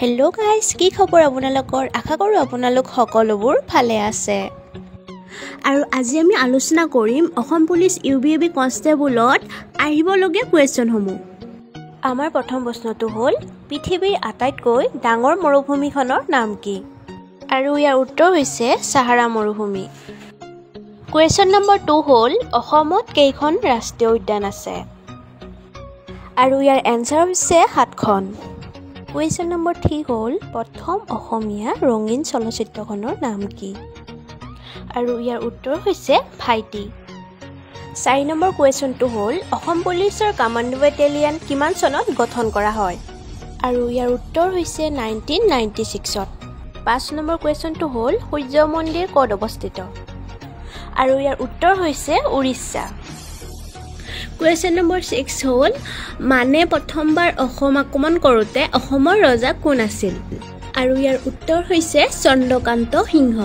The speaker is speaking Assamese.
হেল্ল' গাইজ, কি খবৰ আপোনালোকৰ? আশা কৰোঁ আপোনালোক সকলোবোৰ ভালে আছে। আৰু আজি আমি আলোচনা কৰিম অসম পুলিচ UBAB কনষ্টেবলত আহিবলগীয়া কুৱেশ্যনসমূহ। আমাৰ প্ৰথম প্ৰশ্নটো হ'ল, পৃথিৱীৰ আটাইতকৈ ডাঙৰ মৰুভূমিখনৰ নাম কি? আৰু ইয়াৰ উত্তৰ হৈছে ছাহাৰা মৰুভূমি। কুৱেশ্যন নম্বৰ 2 হ'ল, অসমত কেইখন ৰাষ্ট্ৰীয় উদ্যান আছে? আৰু ইয়াৰ এনচাৰ হৈছে 7খন। কুৱেশ্যন নম্বৰ 3 হ'ল, প্ৰথম অসমীয়া ৰঙীন চলচ্চিত্ৰখনৰ নাম কি? আৰু ইয়াৰ উত্তৰ হৈছে ভাইটি। 4 নম্বৰ কুৱেশ্যনটো হ'ল, অসম পুলিচৰ কামাণ্ডো বেটেলিয়ান কিমান চনত গঠন কৰা হয়? আৰু ইয়াৰ উত্তৰ হৈছে 1996ত। 5 নম্বৰ কুৱেশ্যনটো হ'ল, সূৰ্য মন্দিৰ ক'ত অৱস্থিত? আৰু ইয়াৰ উত্তৰ হৈছে উৰিষ্যা। কুৱেশ্যন নম্বৰ 6 হ'ল, মানে প্ৰথমবাৰ অসম আক্ৰমণ কৰোঁতে অসমৰ ৰজা কোন আছিল? আৰু ইয়াৰ উত্তৰ হৈছে চন্দ্ৰকান্ত সিংহ।